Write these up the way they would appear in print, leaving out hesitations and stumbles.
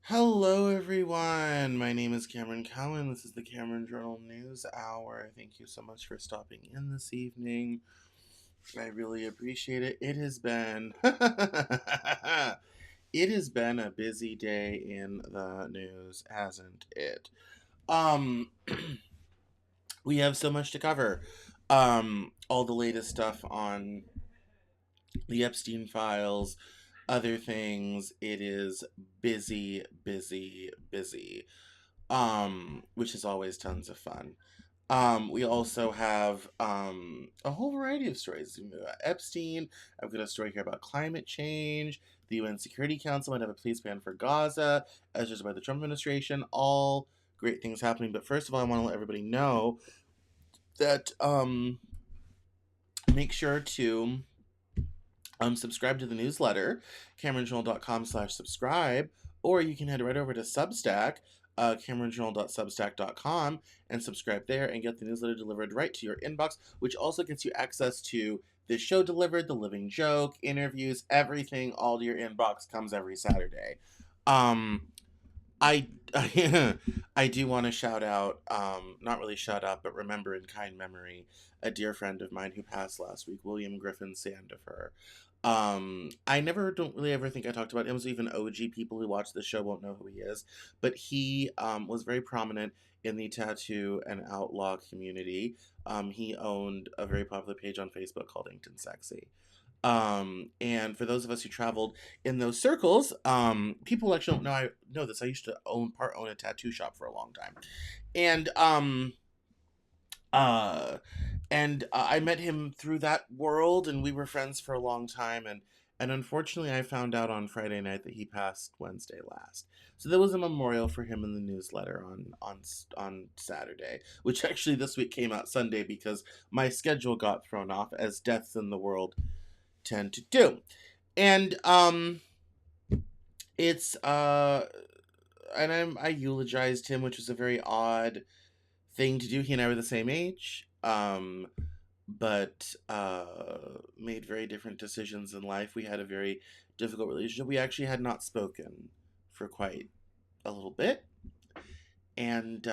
Hello, everyone. My name is Cameron Cowan. This is the Cameron Journal Newshour. Thank you so much for stopping in this evening. I really appreciate it. It has been it has been a busy day in the news, hasn't it? Um, we have so much to cover. All the latest stuff on the Epstein files, other things. It is busy, busy, busy. Which is always tons of fun. We also have a whole variety of stories. About Epstein. I've got a story here about climate change. The UN Security Council might have a police ban for Gaza, as just by the Trump administration. All great things happening. But first of all, I want to let everybody know that make sure to subscribe to the newsletter, CameronJournal.com/subscribe, or you can head right over to Substack, CameronJournal.substack.com, and subscribe there and get the newsletter delivered right to your inbox, which also gets you access to this show delivered, the living joke, interviews, everything, all to your inbox comes every Saturday. I I do want to shout out, not really shout out, but remember in kind memory, a dear friend of mine who passed last week, William Griffin Sandifer. I never don't really ever think I talked about him, so even OG people who watch the show won't know who he is. But he was very prominent in the tattoo and outlaw community. He owned a very popular page on Facebook called Inked Sexy. And for those of us who traveled in those circles, people actually don't know I know this. I used to own a tattoo shop for a long time, and uh, I met him through that world, and we were friends for a long time. And unfortunately, I found out on Friday night that he passed Wednesday last. So there was a memorial for him in the newsletter on Saturday, which actually this week came out Sunday because my schedule got thrown off as deaths in the world tend to do. And it's and I eulogized him, which was a very odd thing to do. He and I were the same age. But made very different decisions in life. We had a very difficult relationship. We actually had not spoken for quite a little bit. And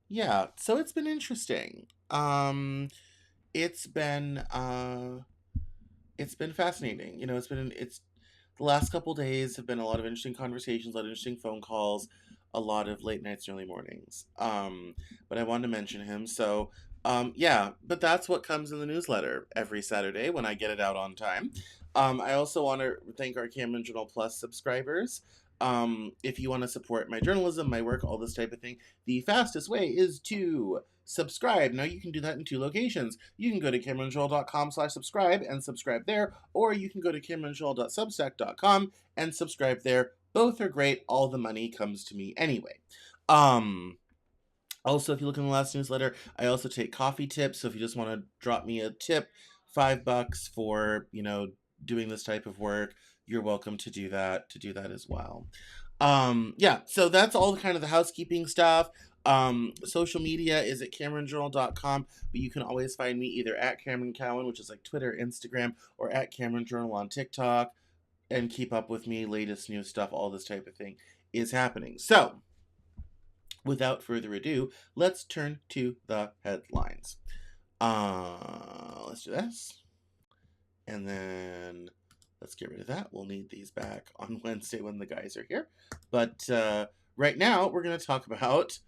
yeah, so it's been interesting. It's been it's been fascinating. It's the last couple days have been a lot of interesting conversations, a lot of interesting phone calls, a lot of late nights, early mornings. But I wanted to mention him, so yeah. But that's what comes in the newsletter every Saturday when I get it out on time. I also want to thank our Cameron Journal Plus subscribers. If you want to support my journalism, my work, all this type of thing, the fastest way is to subscribe. Now you can do that in two locations. You can go to CameronJournal.com/subscribe and subscribe there, or you can go to CameronJournal.substack.com and subscribe there. Both are great. All the money comes to me anyway. Also, if you look in the last newsletter, I also take coffee tips. So if you just want to drop me a tip, $5 for doing this type of work, you're welcome to do that. As well. Yeah. So that's all kind of the housekeeping stuff. Social media is at CameronJournal.com, but you can always find me either at Cameron Cowan, which is like Twitter, Instagram, or at Cameron Journal on TikTok, and keep up with me. Latest news stuff, all this type of thing is happening. So without further ado, let's turn to the headlines. Let's do this. And then let's get rid of that. We'll need these back on Wednesday when the guys are here. But right now, we're going to talk about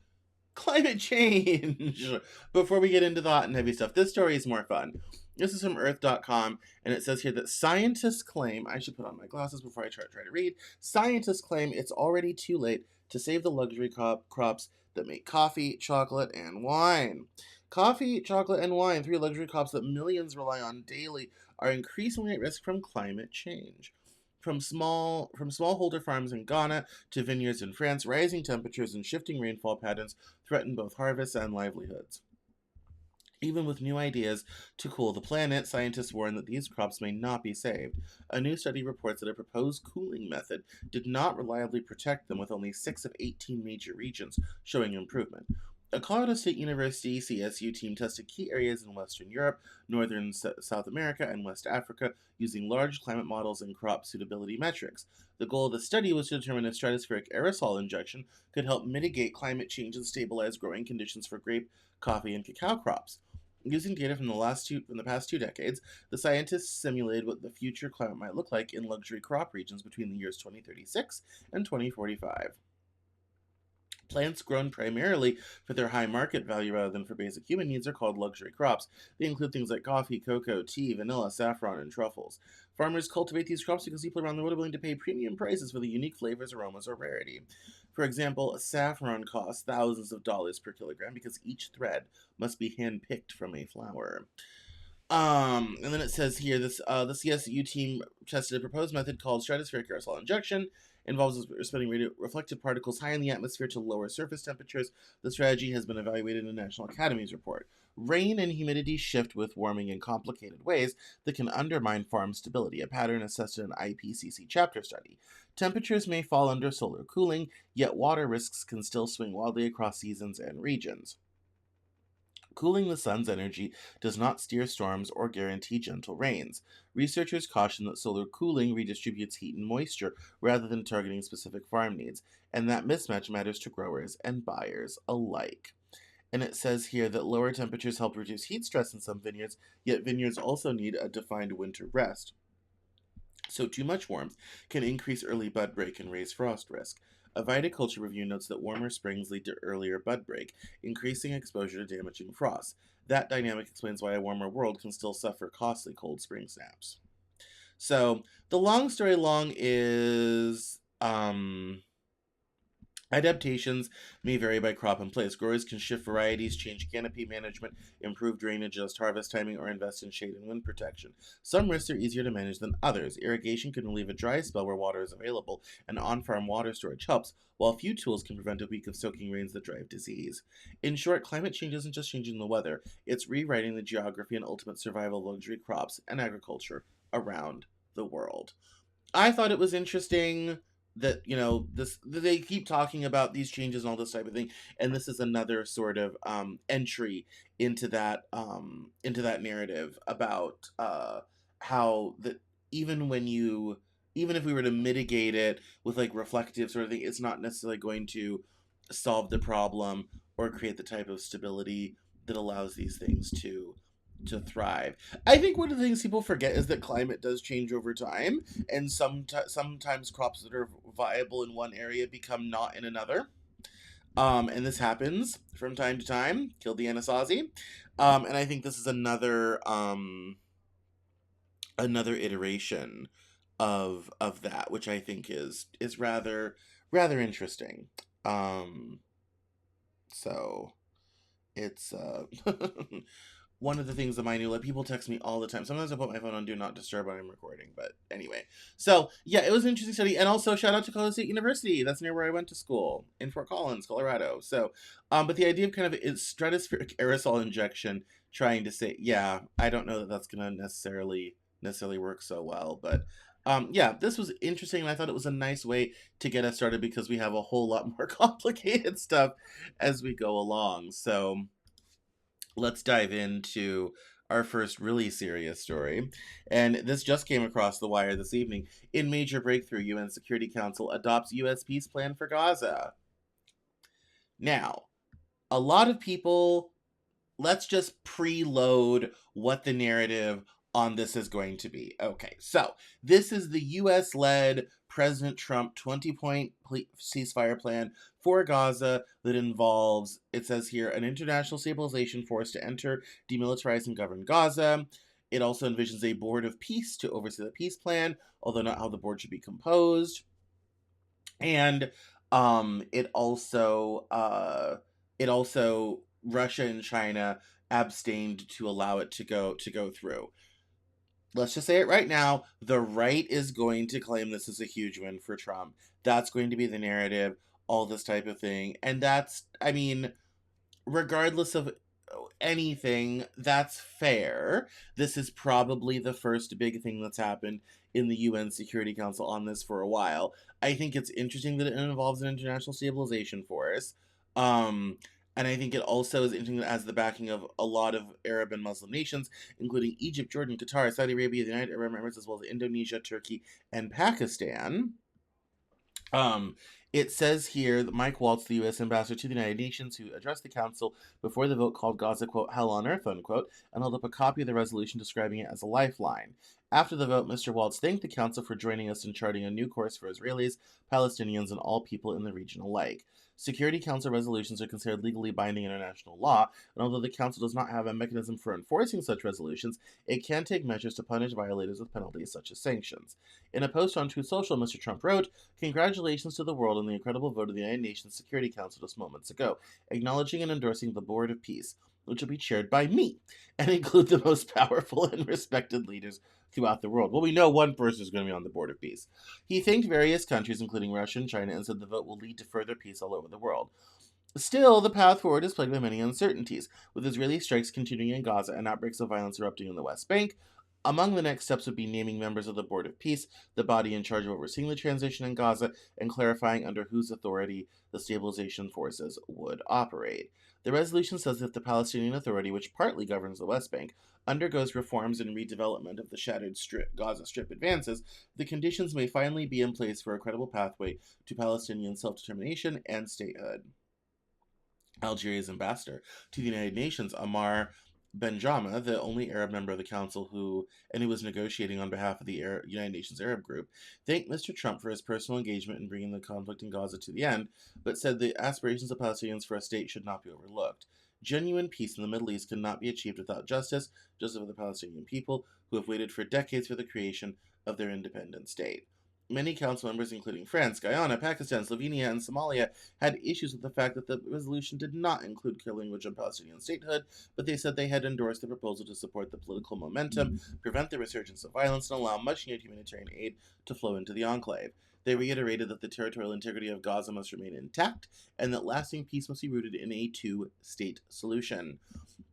climate change. Before we get into the hot and heavy stuff, this story is more fun. This is from earth.com, and it says here that scientists claim, I should put on my glasses before I try to read. Scientists claim it's already too late to save the luxury crops that make coffee, chocolate, and wine. Coffee, chocolate, and wine, three luxury crops that millions rely on daily, are increasingly at risk from climate change. From smallholder farms in Ghana to vineyards in France, rising temperatures and shifting rainfall patterns threaten both harvests and livelihoods. Even with new ideas to cool the planet, scientists warn that these crops may not be saved. A new study reports that a proposed cooling method did not reliably protect them, with only 6 of 18 major regions showing improvement. A Colorado State University CSU team tested key areas in Western Europe, Northern South America, and West Africa using large climate models and crop suitability metrics. The goal of the study was to determine if stratospheric aerosol injection could help mitigate climate change and stabilize growing conditions for grape, coffee, and cacao crops. Using data from the past 2 decades, the scientists simulated what the future climate might look like in luxury crop regions between the years 2036 and 2045. Plants grown primarily for their high market value rather than for basic human needs are called luxury crops. They include things like coffee, cocoa, tea, vanilla, saffron, and truffles. Farmers cultivate these crops because people around the world are willing to pay premium prices for the unique flavors, aromas, or rarity. For example, saffron costs thousands of dollars per kilogram because each thread must be hand-picked from a flower. And then it says here the CSU team tested a proposed method called stratospheric aerosol injection. Involves spreading reflective particles high in the atmosphere to lower surface temperatures. The strategy has been evaluated in the National Academy's report. Rain and humidity shift with warming in complicated ways that can undermine farm stability, a pattern assessed in an IPCC chapter study. Temperatures may fall under solar cooling, yet water risks can still swing wildly across seasons and regions. Cooling the sun's energy does not steer storms or guarantee gentle rains. Researchers caution that solar cooling redistributes heat and moisture rather than targeting specific farm needs, and that mismatch matters to growers and buyers alike. And it says here that lower temperatures help reduce heat stress in some vineyards, yet vineyards also need a defined winter rest. So too much warmth can increase early bud break and raise frost risk. A viticulture review notes that warmer springs lead to earlier bud break, increasing exposure to damaging frost. That dynamic explains why a warmer world can still suffer costly cold spring snaps. So the long story long is adaptations may vary by crop and place. Growers can shift varieties, change canopy management, improve drainage, adjust harvest timing, or invest in shade and wind protection. Some risks are easier to manage than others. Irrigation can relieve a dry spell where water is available, and on-farm water storage helps, while few tools can prevent a week of soaking rains that drive disease. In short, climate change isn't just changing the weather, it's rewriting the geography and ultimate survival of luxury crops and agriculture around the world. I thought it was interesting that this they keep talking about these changes and all this type of thing, and this is another sort of entry into that narrative about how that even when you even if we were to mitigate it with like reflective sort of thing, it's not necessarily going to solve the problem or create the type of stability that allows these things to thrive. I think one of the things people forget is that climate does change over time, and sometimes crops that are viable in one area become not in another. And this happens from time to time. Kill the Anasazi. And I think this is another iteration of that, which I think is rather interesting. Um, so it's one of the things that my new people text me all the time. Sometimes I put my phone on do not disturb when I'm recording, but anyway. So yeah, it was an interesting study, and also shout out to Colorado State University. That's near where I went to school in Fort Collins, Colorado. So, but the idea of kind of is stratospheric aerosol injection, trying to say, yeah, I don't know that that's gonna necessarily work so well, but. Yeah, this was interesting, and I thought it was a nice way to get us started because we have a whole lot more complicated stuff as we go along. So, let's dive into our first really serious story. And this just came across the wire this evening. In major breakthrough, UN Security Council adopts U.S. peace plan for Gaza. Now, a lot of people, let's just preload what the narrative on this is going to be. Okay, so this is the US led President Trump 20-point ceasefire plan for Gaza that involves, it says here, an international stabilization force to enter, demilitarize, and govern Gaza. It also envisions a board of peace to oversee the peace plan, although not how the board should be composed. And it also Russia and China abstained to allow it to go through. Let's just say it right now, the right is going to claim this is a huge win for Trump. That's going to be the narrative, all this type of thing. And that's, I mean, regardless of anything, that's fair. This is probably the first big thing that's happened in the UN Security Council on this for a while. I think it's interesting that it involves an international stabilization force. And I think it also is interesting that it has the backing of a lot of Arab and Muslim nations, including Egypt, Jordan, Qatar, Saudi Arabia, the United Arab Emirates, as well as Indonesia, Turkey, and Pakistan. Um, it says here that Mike Waltz, the U.S. ambassador to the United Nations, who addressed the council before the vote, called Gaza, quote, hell on earth, unquote, and held up a copy of the resolution describing it as a lifeline. After the vote, Mr. Waltz thanked the council for joining us in charting a new course for Israelis, Palestinians, and all people in the region alike. Security Council resolutions are considered legally binding international law, and although the Council does not have a mechanism for enforcing such resolutions, it can take measures to punish violators with penalties such as sanctions. In a post on Truth Social, Mr. Trump wrote, congratulations to the world on the incredible vote of the United Nations Security Council just moments ago, acknowledging and endorsing the Board of Peace, which will be chaired by me, and include the most powerful and respected leaders throughout the world. Well, we know one person is going to be on the Board of Peace. He thanked various countries, including Russia and China, and said the vote will lead to further peace all over the world. Still, the path forward is plagued by many uncertainties, with Israeli strikes continuing in Gaza and outbreaks of violence erupting in the West Bank. Among the next steps would be naming members of the Board of Peace, the body in charge of overseeing the transition in Gaza, and clarifying under whose authority the stabilization forces would operate. The resolution says that the Palestinian Authority, which partly governs the West Bank, undergoes reforms and redevelopment of the shattered Gaza Strip advances, the conditions may finally be in place for a credible pathway to Palestinian self-determination and statehood. Algeria's ambassador to the United Nations, Amar Benjama, the only Arab member of the council who was negotiating on behalf of the United Nations Arab Group, thanked Mr. Trump for his personal engagement in bringing the conflict in Gaza to the end, but said the aspirations of Palestinians for a state should not be overlooked. Genuine peace in the Middle East cannot be achieved without justice for the Palestinian people, who have waited for decades for the creation of their independent state. Many council members, including France, Guyana, Pakistan, Slovenia, and Somalia, had issues with the fact that the resolution did not include clear language on Palestinian statehood, but they said they had endorsed the proposal to support the political momentum, prevent the resurgence of violence, and allow much needed humanitarian aid to flow into the enclave. They reiterated that the territorial integrity of Gaza must remain intact, and that lasting peace must be rooted in a two-state solution.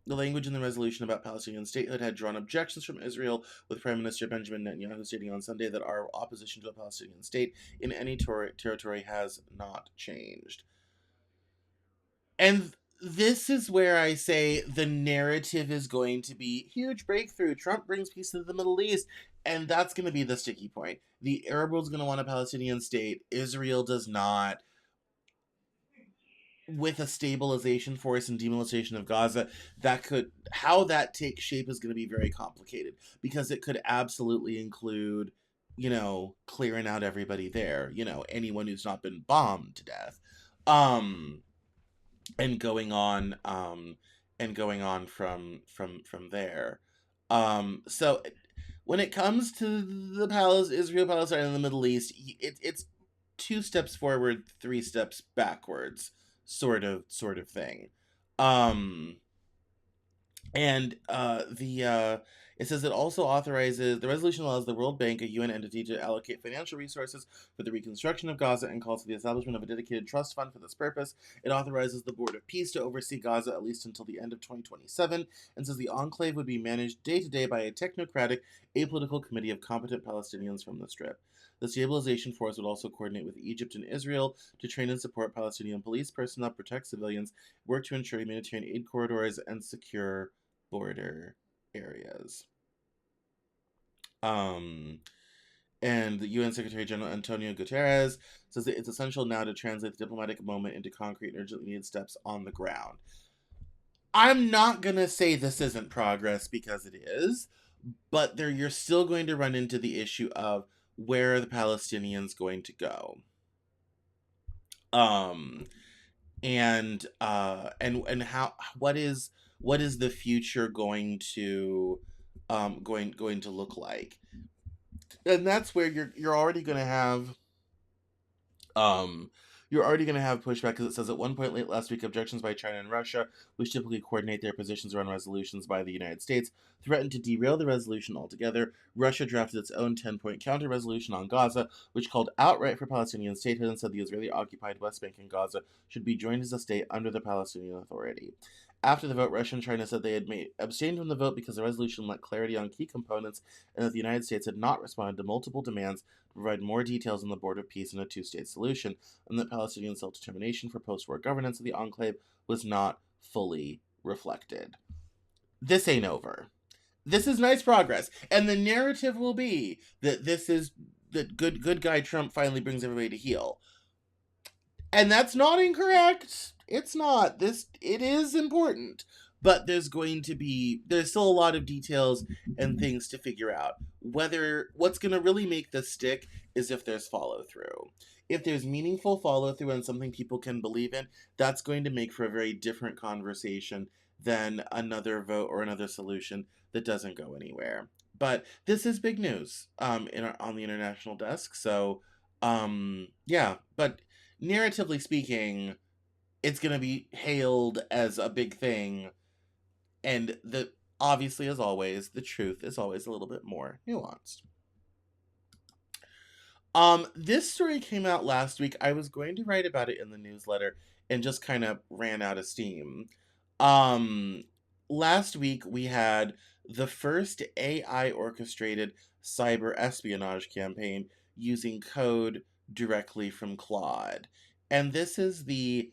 The language in the resolution about Palestinian statehood had drawn objections from Israel, with Prime Minister Benjamin Netanyahu stating on Sunday that our opposition to a Palestinian state in any territory has not changed. And this is where I say the narrative is going to be huge breakthrough. Trump brings peace to the Middle East, and that's going to be the sticky point. The Arab world's going to want a Palestinian state. Israel does not. With a stabilization force and demilitarization of Gaza, how that takes shape is going to be very complicated, because it could absolutely include, clearing out everybody there, anyone who's not been bombed to death, um, and going on from there. So when it comes to the Israel, Palestine, and the Middle East, it's two steps forward, three steps backwards, sort of thing. Um, and the it says it also authorizes the resolution allows the World Bank, a UN entity, to allocate financial resources for the reconstruction of Gaza and calls for the establishment of a dedicated trust fund for this purpose. It authorizes the Board of Peace to oversee Gaza at least until the end of 2027, and says the enclave would be managed day to day by a technocratic, apolitical committee of competent Palestinians from the Strip. The stabilization force would also coordinate with Egypt and Israel to train and support Palestinian police personnel, protect civilians, work to ensure humanitarian aid corridors, and secure border areas. Um, and the UN Secretary General Antonio Guterres says that it's essential now to translate the diplomatic moment into concrete and urgently needed steps on the ground. I'm not going to say this isn't progress, because it is, but you're still going to run into the issue of where are the Palestinians going to go? Um, and how what is the future going to look like? And that's where you're already going to have um pushback, because it says at one point late last week, objections by China and Russia, which typically coordinate their positions around resolutions by the United States, threatened to derail the resolution altogether. Russia drafted its own 10-point counter-resolution on Gaza, which called outright for Palestinian statehood and said the Israeli-occupied West Bank and Gaza should be joined as a state under the Palestinian Authority. After the vote, Russia and China said they had abstained from the vote because the resolution lacked clarity on key components and that the United States had not responded to multiple demands to provide more details on the border of peace and a two-state solution, and that Palestinian self-determination for post-war governance of the enclave was not fully reflected. This ain't over. This is nice progress, and the narrative will be that this is that good guy Trump finally brings everybody to heel. And that's not incorrect. It's not. It is important. But there's still a lot of details and things to figure out. What's going to really make this stick is if there's follow through. If there's meaningful follow through and something people can believe in, that's going to make for a very different conversation than another vote or another solution that doesn't go anywhere. But this is big news on the international desk. So yeah, but narratively speaking, it's going to be hailed as a big thing, and obviously, as always, the truth is always a little bit more nuanced. This story came out last week. I was going to write about it in the newsletter and just kind of ran out of steam. Um, Last week we had the first AI orchestrated cyber espionage campaign using code directly from Claude. And this is the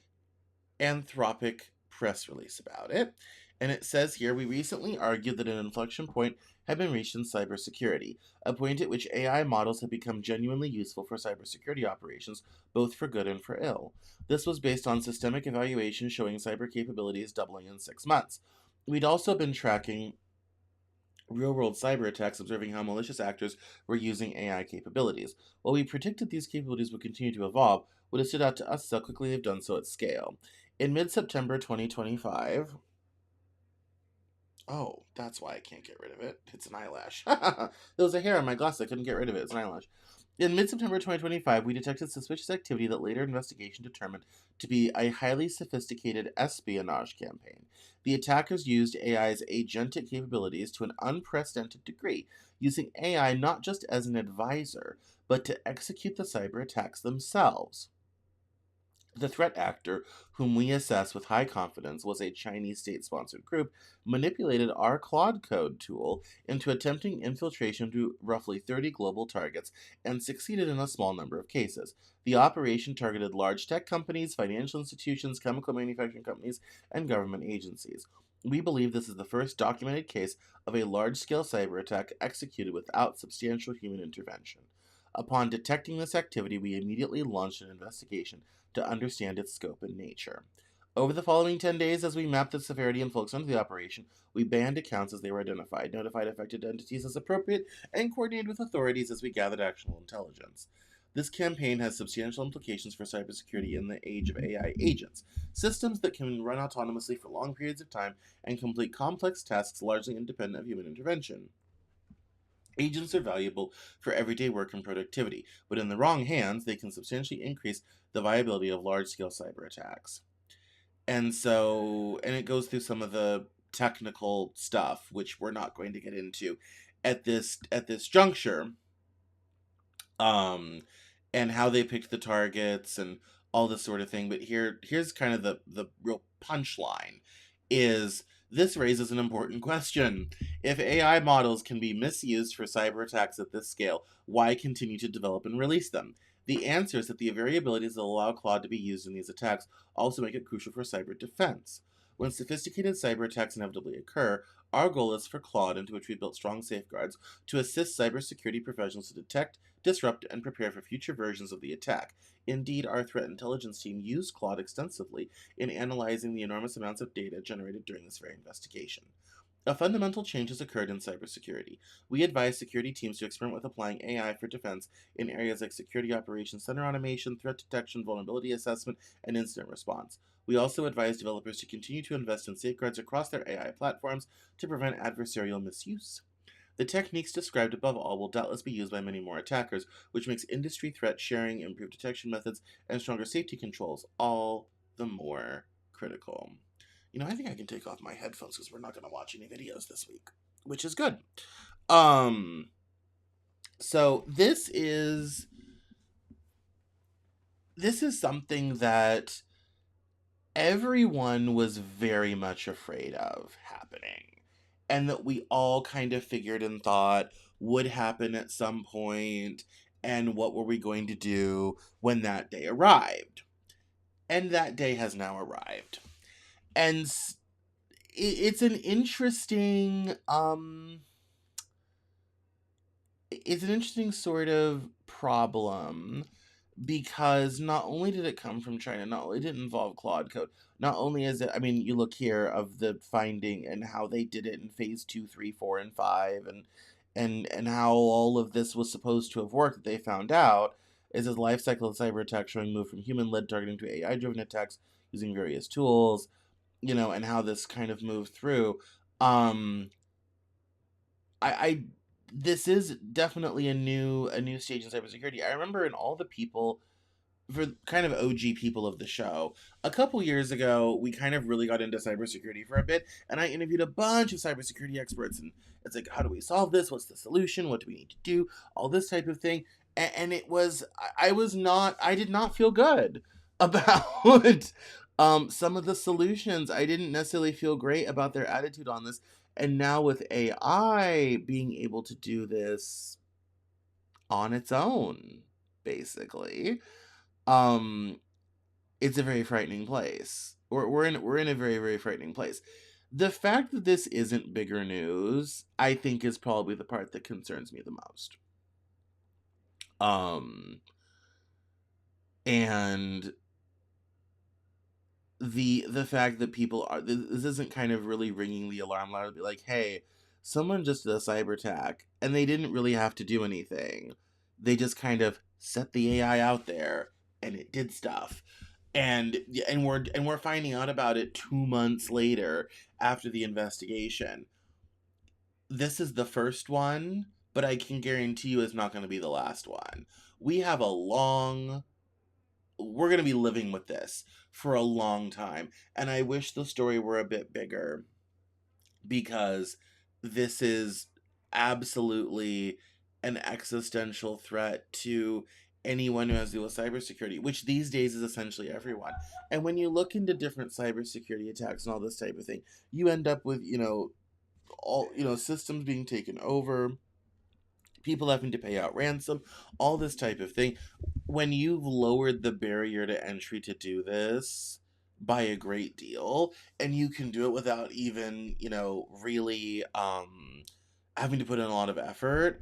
Anthropic press release about it. And it says here, we recently argued that an inflection point had been reached in cybersecurity, a point at which AI models have become genuinely useful for cybersecurity operations, both for good and for ill. This was based on systemic evaluation showing cyber capabilities doubling in 6 months. We'd also been tracking real-world cyber attacks, observing how malicious actors were using AI capabilities. While we predicted these capabilities would continue to evolve, what has stood out to us is how quickly they've done so at scale. In mid-September 2025, oh, that's why I can't get rid of it. It's an eyelash. There was a hair on my glass. I couldn't get rid of it. It's an eyelash. In mid-September 2025, we detected suspicious activity that later investigation determined to be a highly sophisticated espionage campaign. The attackers used AI's agentic capabilities to an unprecedented degree, using AI not just as an advisor, but to execute the cyber attacks themselves. The threat actor, whom we assess with high confidence was a Chinese state-sponsored group, manipulated our Claude Code tool into attempting infiltration to roughly 30 global targets and succeeded in a small number of cases. The operation targeted large tech companies, financial institutions, chemical manufacturing companies, and government agencies. We believe this is the first documented case of a large-scale cyber attack executed without substantial human intervention. Upon detecting this activity, we immediately launched an investigation to understand its scope and nature. Over the following 10 days, as we mapped the severity and focused on the operation, we banned accounts as they were identified, notified affected entities as appropriate, and coordinated with authorities as we gathered actionable intelligence. This campaign has substantial implications for cybersecurity in the age of AI agents, systems that can run autonomously for long periods of time and complete complex tasks largely independent of human intervention. Agents are valuable for everyday work and productivity, but in the wrong hands, they can substantially increase the viability of large scale cyber attacks. And it goes through some of the technical stuff, which we're not going to get into at this juncture, um, and how they picked the targets and all this sort of thing. But here's kind of the real punchline is this raises an important question. If AI models can be misused for cyber attacks at this scale, why continue to develop and release them? The answer is that the variabilities that allow Claude to be used in these attacks also make it crucial for cyber defense. When sophisticated cyber attacks inevitably occur, our goal is for Claude, into which we built strong safeguards, to assist cybersecurity professionals to detect, disrupt, and prepare for future versions of the attack. Indeed, our threat intelligence team used Claude extensively in analyzing the enormous amounts of data generated during this very investigation. A fundamental change has occurred in cybersecurity. We advise security teams to experiment with applying AI for defense in areas like security operations center automation, threat detection, vulnerability assessment, and incident response. We also advise developers to continue to invest in safeguards across their AI platforms to prevent adversarial misuse. The techniques described above all will doubtless be used by many more attackers, which makes industry threat sharing, improved detection methods, and stronger safety controls all the more critical. I think I can take off my headphones because we're not going to watch any videos this week, which is good. Um, so this is something that everyone was very much afraid of happening, and that we all kind of figured and thought would happen at some point, and what were we going to do when that day arrived. And that day has now arrived. And it's an interesting it's an interesting sort of problem, because not only did it come from China, not only did it involve Claude Code, not only is it, I mean, you look here of the finding and how they did it in phase 2, 3, 4, and 5, and how all of this was supposed to have worked, that they found out is a life cycle of cyber attacks showing move from human-led targeting to AI-driven attacks using various tools, and how this kind of moved through. Um, I this is definitely a new stage in cybersecurity. I remember in all the people, for kind of OG people of the show, a couple years ago, we kind of really got into cybersecurity for a bit, and I interviewed a bunch of cybersecurity experts, and it's like, how do we solve this? What's the solution? What do we need to do? All this type of thing, and it was, I did not feel good about some of the solutions. I didn't necessarily feel great about their attitude on this, and now with AI being able to do this on its own, basically, um it's a very frightening place. We're in a very, very frightening place. The fact that this isn't bigger news, I think, is probably the part that concerns me the most. um and the fact that people are, this isn't kind of really ringing the alarm loud to be like, hey, someone just did a cyber attack and they didn't really have to do anything. They just kind of set the AI out there and it did stuff. And we're finding out about it 2 months later after the investigation. This is the first one, but I can guarantee you it's not going to be the last one. We have a long we're going to be living with this for a long time. And I wish the story were a bit bigger, because this is absolutely an existential threat to anyone who has to do with cybersecurity, which these days is essentially everyone. And when you look into different cybersecurity attacks and all this type of thing, you end up with, all, systems being taken over, people having to pay out ransom, all this type of thing. When you've lowered the barrier to entry to do this by a great deal, and you can do it without even, really having to put in a lot of effort,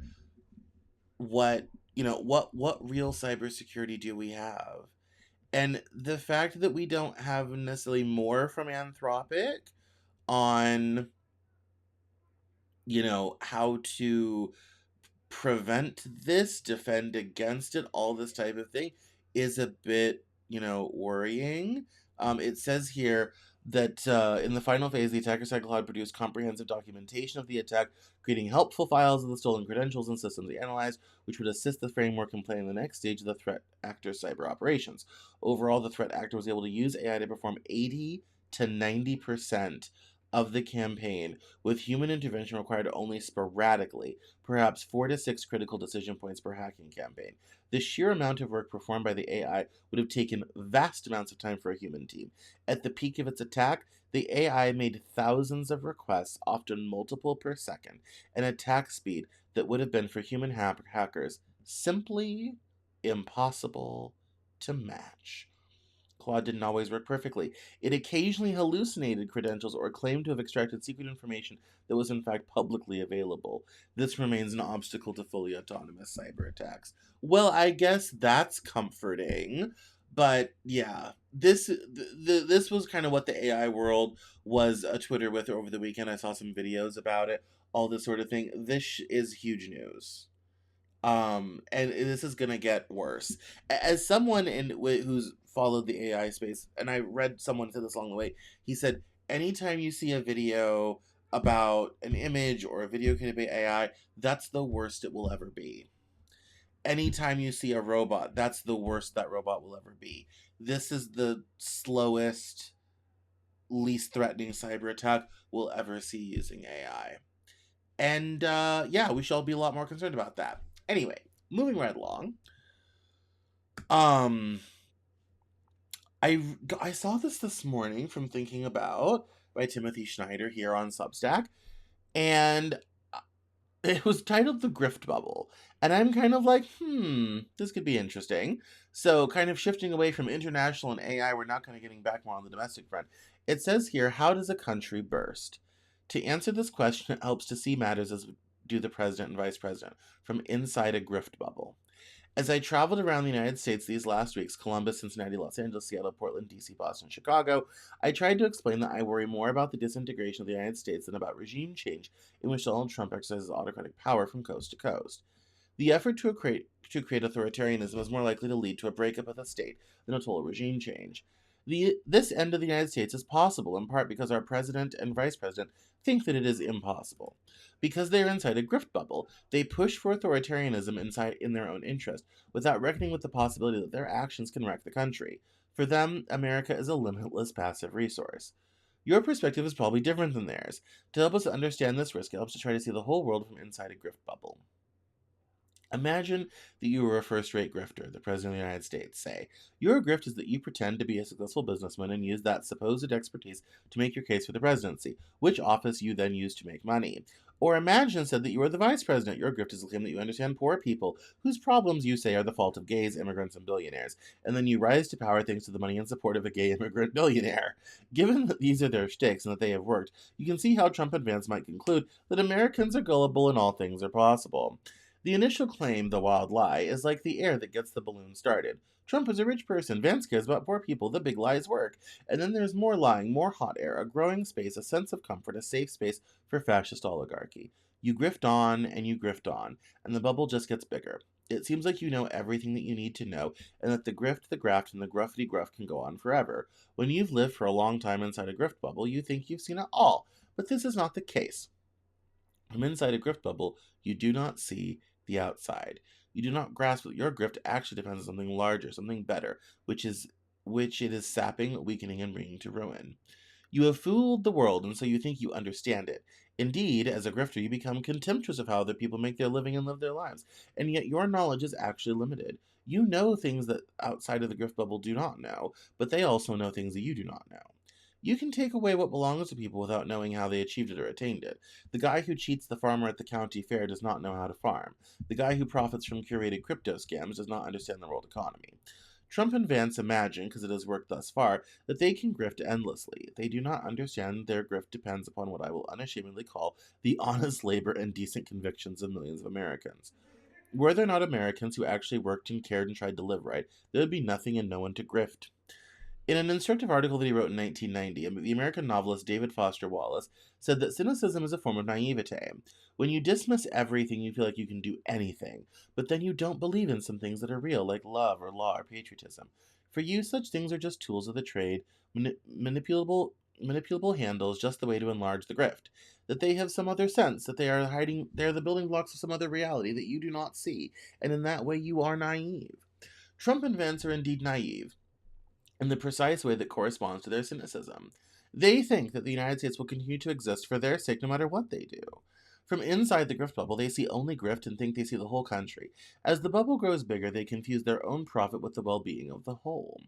what real cybersecurity do we have? And the fact that we don't have necessarily more from Anthropic on, how to prevent this, defend against it, all this type of thing, is a bit, worrying. It says here that in the final phase, the attacker side cloud produced comprehensive documentation of the attack, creating helpful files of the stolen credentials and systems they analyzed, which would assist the framework in planning the next stage of the threat actor's cyber operations. Overall, the threat actor was able to use AI to perform 80 to 90% of the campaign, with human intervention required only sporadically, perhaps 4 to 6 critical decision points per hacking campaign. The sheer amount of work performed by the AI would have taken vast amounts of time for a human team. At the peak of its attack, the AI made thousands of requests, often multiple per second, an attack speed that would have been for human hackers simply impossible to match. Claude didn't always work perfectly. It occasionally hallucinated credentials or claimed to have extracted secret information that was in fact publicly available. This remains an obstacle to fully autonomous cyber attacks. Well, I guess that's comforting. But yeah, this was kind of what the AI world was a Twitter with over the weekend. I saw some videos about it, all this sort of thing. This is huge news. And this is gonna get worse. As someone who's followed the AI space, and I read someone said this along the way. He said, anytime you see a video about an image or a video created by AI, that's the worst it will ever be. Anytime you see a robot, that's the worst that robot will ever be. This is the slowest, least threatening cyber attack we'll ever see using AI. And yeah, we shall be a lot more concerned about that. Anyway, moving right along. Um, I saw this morning from Thinking About by Timothy Schneider here on Substack, and it was titled The Grift Bubble. And I'm kind of like, this could be interesting. So, kind of shifting away from international and AI, we're not kind of getting back more on the domestic front. It says here, how does a country burst? To answer this question, it helps to see matters as do the president and vice president from inside a grift bubble. As I traveled around the United States these last weeks, Columbus, Cincinnati, Los Angeles, Seattle, Portland, DC, Boston, Chicago, I tried to explain that I worry more about the disintegration of the United States than about regime change in which Donald Trump exercises autocratic power from coast to coast. The effort to create authoritarianism is more likely to lead to a breakup of the state than a total regime change. This end of the United States is possible in part because our president and vice president think that it is impossible. Because they are inside a grift bubble, they push for authoritarianism inside in their own interest, without reckoning with the possibility that their actions can wreck the country. For them, America is a limitless passive resource. Your perspective is probably different than theirs. To help us understand this risk, it helps to try to see the whole world from inside a grift bubble. Imagine that you were a first rate grifter, the President of the United States, say. Your grift is that you pretend to be a successful businessman and use that supposed expertise to make your case for the presidency, which office you then use to make money. Or imagine instead that you are the vice president. Your grift is the claim that you understand poor people, whose problems you say are the fault of gays, immigrants, and billionaires, and then you rise to power thanks to the money and support of a gay immigrant billionaire. Given that these are their shticks and that they have worked, you can see how Trump and Vance might conclude that Americans are gullible and all things are possible. The initial claim, the wild lie, is like the air that gets the balloon started. Trump is a rich person. Vance cares about poor people. The big lies work. And then there's more lying, more hot air, a growing space, a sense of comfort, a safe space for fascist oligarchy. You grift on and you grift on, and the bubble just gets bigger. It seems like you know everything that you need to know, and that the grift, the graft, and the gruffity gruff can go on forever. When you've lived for a long time inside a grift bubble, you think you've seen it all. But this is not the case. From inside a grift bubble, you do not see the outside. You do not grasp that your grift actually depends on something larger, something better, which it is sapping, weakening, and bringing to ruin. You have fooled the world, and so you think you understand it. Indeed, as a grifter, you become contemptuous of how other people make their living and live their lives, and yet your knowledge is actually limited. You know things that outside of the grift bubble do not know, but they also know things that you do not know. You can take away what belongs to people without knowing how they achieved it or attained it. The guy who cheats the farmer at the county fair does not know how to farm. The guy who profits from curated crypto scams does not understand the world economy. Trump and Vance imagine, because it has worked thus far, that they can grift endlessly. They do not understand their grift depends upon what I will unashamedly call the honest labor and decent convictions of millions of Americans. Were there not Americans who actually worked and cared and tried to live right, there would be nothing and no one to grift. In an instructive article that he wrote in 1990, the American novelist David Foster Wallace said that cynicism is a form of naivete. When you dismiss everything, you feel like you can do anything, but then you don't believe in some things that are real, like love or law or patriotism. For you, such things are just tools of the trade, manipulable handles, just the way to enlarge the grift. That they have some other sense, that they are the building blocks of some other reality that you do not see, and in that way you are naive. Trump and Vance are indeed naive in the precise way that corresponds to their cynicism. They think that the United States will continue to exist for their sake no matter what they do. From inside the grift bubble, they see only grift and think they see the whole country. As the bubble grows bigger, they confuse their own profit with the well being of the whole.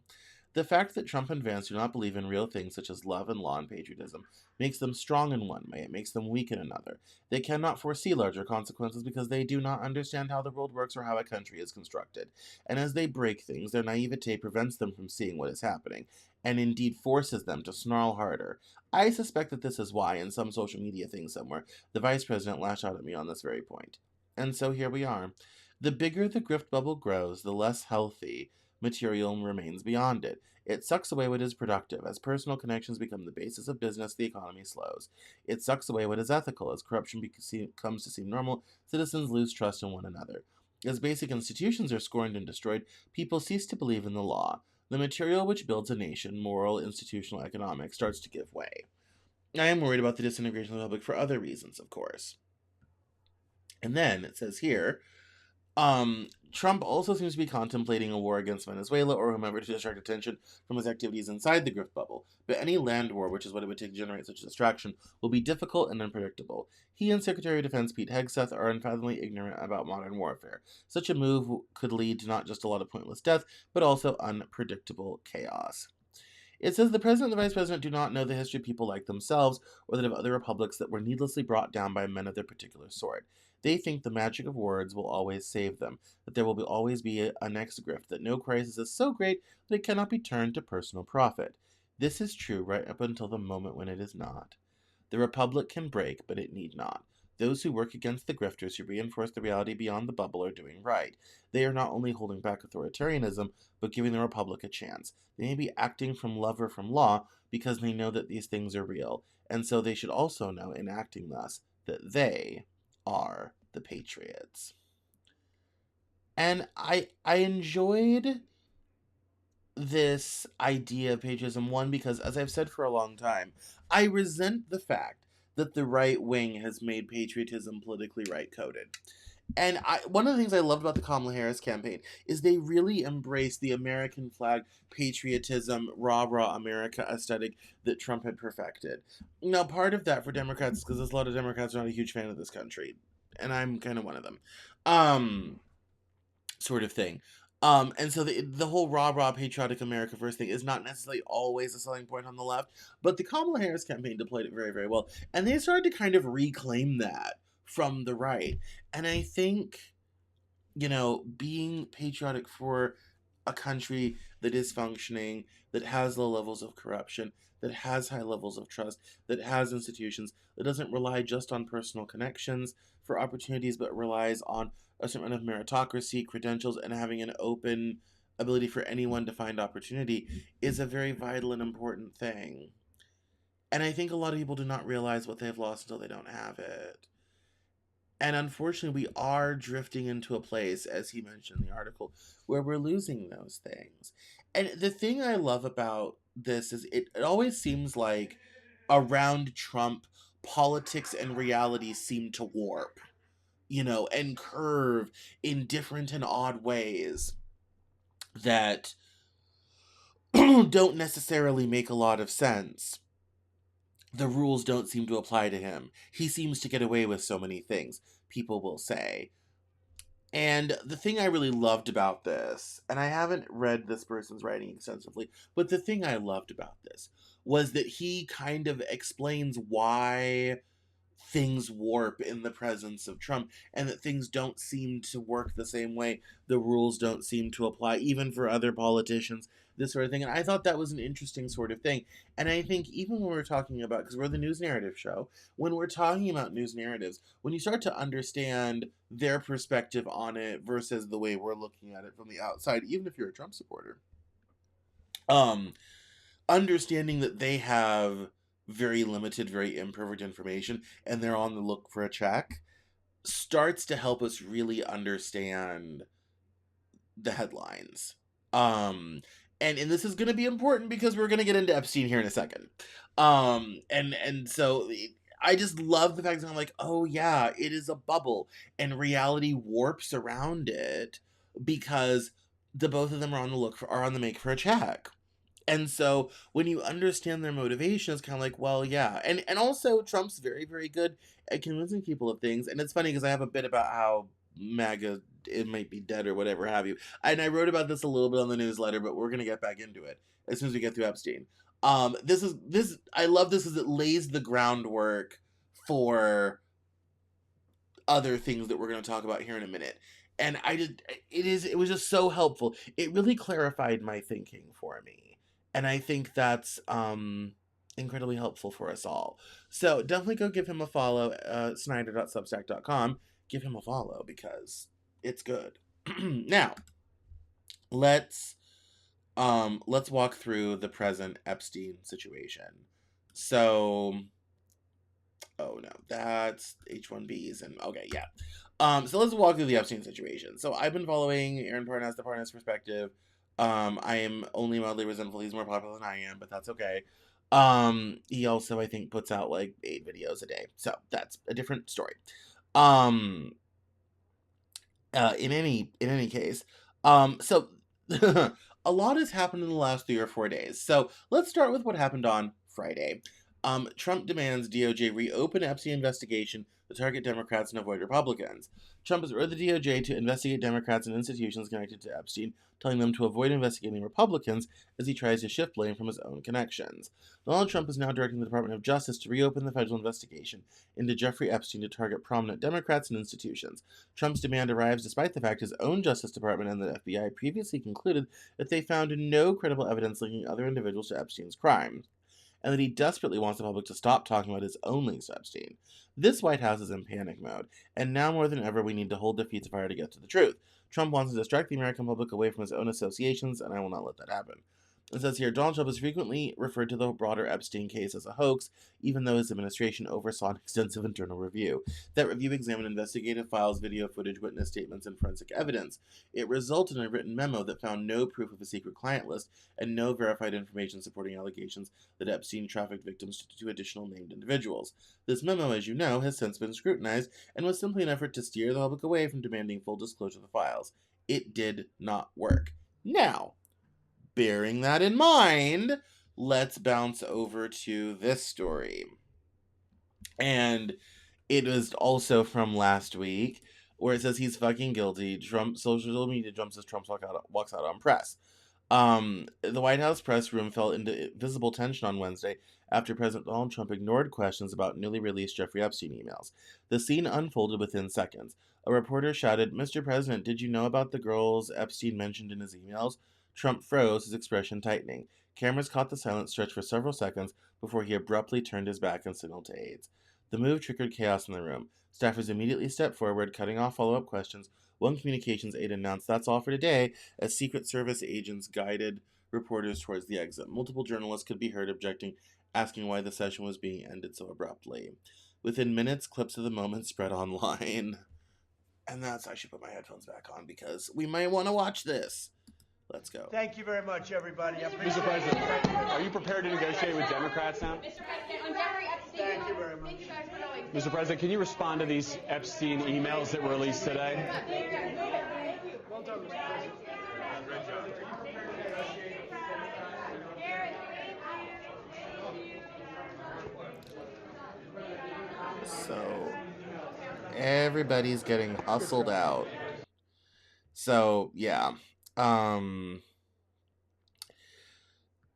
The fact that Trump and Vance do not believe in real things such as love and law and patriotism makes them strong in one way, it makes them weak in another. They cannot foresee larger consequences because they do not understand how the world works or how a country is constructed. And as they break things, their naivete prevents them from seeing what is happening, and indeed forces them to snarl harder. I suspect that this is why, in some social media thing somewhere, the vice president lashed out at me on this very point. And so here we are. The bigger the grift bubble grows, the less healthy material remains beyond it. It sucks away what is productive. As personal connections become the basis of business, the economy slows. It sucks away what is ethical. As corruption comes to seem normal, citizens lose trust in one another. As basic institutions are scorned and destroyed, people cease to believe in the law. The material which builds a nation, moral, institutional, economic, starts to give way. I am worried about the disintegration of the public for other reasons, of course. And then it says here, Trump also seems to be contemplating a war against Venezuela or whomever to distract attention from his activities inside the grift bubble. But any land war, which is what it would take to generate such a distraction, will be difficult and unpredictable. He and Secretary of Defense Pete Hegseth are unfathomably ignorant about modern warfare. Such a move could lead to not just a lot of pointless death, but also unpredictable chaos. It says the president and the vice president do not know the history of people like themselves or that of other republics that were needlessly brought down by men of their particular sort. They think the magic of words will always save them, that there will always be a next grift, that no crisis is so great that it cannot be turned to personal profit. This is true right up until the moment when it is not. The republic can break, but it need not. Those who work against the grifters who reinforce the reality beyond the bubble are doing right. They are not only holding back authoritarianism, but giving the republic a chance. They may be acting from love or from law because they know that these things are real, and so they should also know, in acting thus, that they are the patriots. And I enjoyed this idea of patriotism, one, because, as I've said for a long time, I resent the fact that the right wing has made patriotism politically right coded. And one of the things I loved about the Kamala Harris campaign is they really embraced the American flag, patriotism, rah rah America aesthetic that Trump had perfected. Now, part of that for Democrats, because there's a lot of Democrats who are not a huge fan of this country, and I'm kind of one of them. Sort of thing. And so the whole rah rah patriotic America first thing is not necessarily always a selling point on the left, but the Kamala Harris campaign deployed it very, very well. And they started to kind of reclaim that from the right. And I think, being patriotic for a country that is functioning, that has low levels of corruption, that has high levels of trust, that has institutions, that doesn't rely just on personal connections for opportunities, but relies on a certain amount of meritocracy, credentials, and having an open ability for anyone to find opportunity is a very vital and important thing. And I think a lot of people do not realize what they've lost until they don't have it. And unfortunately, we are drifting into a place, as he mentioned in the article, where we're losing those things. And the thing I love about this is it always seems like around Trump, politics and reality seem to warp, and curve in different and odd ways that don't necessarily make a lot of sense. The rules don't seem to apply to him. He seems to get away with so many things, people will say. And the thing I really loved about this, and I haven't read this person's writing extensively, but the thing I loved about this was that he kind of explains why things warp in the presence of Trump and that things don't seem to work the same way. The rules don't seem to apply, even for other politicians, this sort of thing. And I thought that was an interesting sort of thing. And I think even when we're talking about, because we're the news narrative show, when we're talking about news narratives, when you start to understand their perspective on it versus the way we're looking at it from the outside, even if you're a Trump supporter, understanding that they have very limited, very imperfect information, and they're on the look for a check, starts to help us really understand the headlines. And this is going to be important because we're going to get into Epstein here in a second. And so I just love the fact that I'm like, oh yeah, it is a bubble, and reality warps around it because the both of them are on the make for a check. And so when you understand their motivation, it's kind of like, well, yeah. And also Trump's very, very good at convincing people of things. And it's funny because I have a bit about how MAGA, it might be dead or whatever have you. And I wrote about this a little bit on the newsletter, but we're going to get back into it as soon as we get through Epstein. I love this because it lays the groundwork for other things that we're going to talk about here in a minute. And it was just so helpful. It really clarified my thinking for me. And I think that's incredibly helpful for us all. So definitely go give him a follow, snyder.substack.com. Give him a follow because it's good. Now, let's walk through the present Epstein situation. So, oh no, that's H-1Bs and okay, yeah. So let's walk through the Epstein situation. So I've been following Aaron Parnas, the Parnas perspective. I am only mildly resentful he's more popular than I am, but that's okay. He also, I think, puts out like 8 videos a day. So that's a different story. In any case, so a lot has happened in the last 3 or 4 days. So let's start with what happened on Friday. Trump demands DOJ reopen Epstein investigation to target Democrats and avoid Republicans. Trump has ordered the DOJ to investigate Democrats and institutions connected to Epstein, telling them to avoid investigating Republicans as he tries to shift blame from his own connections. Donald Trump is now directing the Department of Justice to reopen the federal investigation into Jeffrey Epstein to target prominent Democrats and institutions. Trump's demand arrives despite the fact his own Justice Department and the FBI previously concluded that they found no credible evidence linking other individuals to Epstein's crimes, and that he desperately wants the public to stop talking about his own links to Epstein. This White House is in panic mode, and now more than ever we need to hold their feet to fire to get to the truth. Trump wants to distract the American public away from his own associations, and I will not let that happen. It says here, Donald Trump has frequently referred to the broader Epstein case as a hoax, even though his administration oversaw an extensive internal review. That review examined investigative files, video footage, witness statements, and forensic evidence. It resulted in a written memo that found no proof of a secret client list and no verified information supporting allegations that Epstein trafficked victims to additional named individuals. This memo, as you know, has since been scrutinized and was simply an effort to steer the public away from demanding full disclosure of the files. It did not work. Now, bearing that in mind, let's bounce over to this story. And it was also from last week, where it says he's fucking guilty. Trump, social media jumps as Trump walks out on press. The White House press room fell into visible tension on Wednesday after President Donald Trump ignored questions about newly released Jeffrey Epstein emails. The scene unfolded within seconds. A reporter shouted, "Mr. President, did you know about the girls Epstein mentioned in his emails?" Trump froze, his expression tightening. Cameras caught the silent stretch for several seconds before he abruptly turned his back and signaled to aides. The move triggered chaos in the room. Staffers immediately stepped forward, cutting off follow-up questions. One communications aide announced, "That's all for today," as Secret Service agents guided reporters towards the exit. Multiple journalists could be heard objecting, asking why the session was being ended so abruptly. Within minutes, clips of the moment spread online. And I should put my headphones back on because we might want to watch this. Let's go. Thank you very much, everybody. Mr. President, are you prepared to negotiate with Democrats now? Thank you very much. Mr. President, can you respond to these Epstein emails that were released today? Well done, Mr. President. So, everybody's getting hustled out. So, yeah.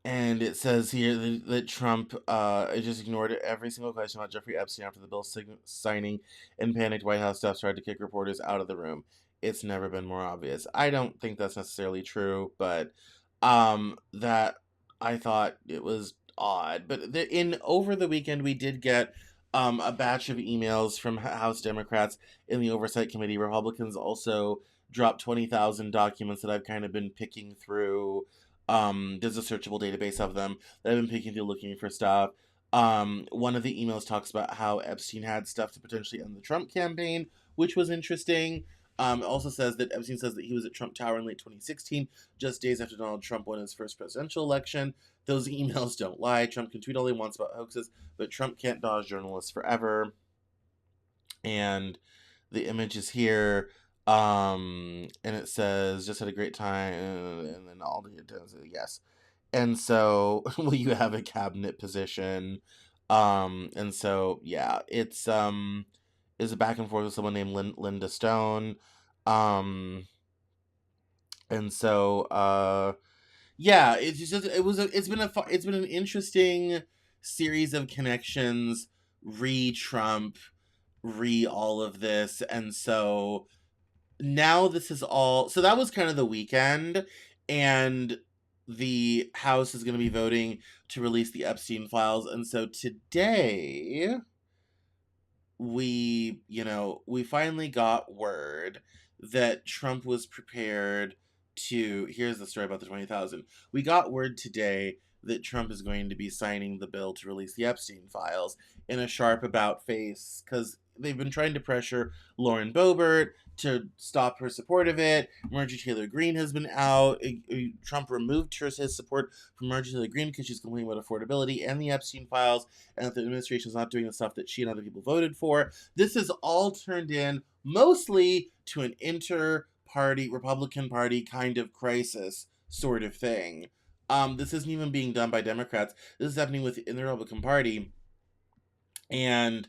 And it says here that Trump just ignored every single question about Jeffrey Epstein after the bill signing, and panicked White House staff tried to kick reporters out of the room. It's never been more obvious. I don't think that's necessarily true, but that I thought it was odd. But over the weekend, we did get a batch of emails from House Democrats in the Oversight Committee. Republicans also dropped 20,000 documents that I've kind of been picking through. There's a searchable database of them that I've been picking through looking for stuff. One of the emails talks about how Epstein had stuff to potentially end the Trump campaign, which was interesting. It also says that Epstein says that he was at Trump Tower in late 2016, just days after Donald Trump won his first presidential election. Those emails don't lie. Trump can tweet all he wants about hoaxes, but Trump can't dodge journalists forever. And the image is here. And it says, "Just had a great time," and then all the yes. And so, will you have a cabinet position? And so, yeah, it's a back and forth with someone named Linda Stone. And so, yeah, it's been an interesting series of connections, re-Trump, all of this, and so now this is all. So that was kind of the weekend, and the House is going to be voting to release the Epstein files, and so today we finally got word that Trump was prepared to. Here's the story about the 20,000. We got word today that Trump is going to be signing the bill to release the Epstein files in a sharp about face, because they've been trying to pressure Lauren Boebert to stop her support of it. Marjorie Taylor Greene has been out. Trump removed his support from Marjorie Taylor Greene because she's complaining about affordability and the Epstein files, and that the administration is not doing the stuff that she and other people voted for. This has all turned in mostly to an inter-party, Republican Party kind of crisis sort of thing. This isn't even being done by Democrats. This is happening within the Republican Party. And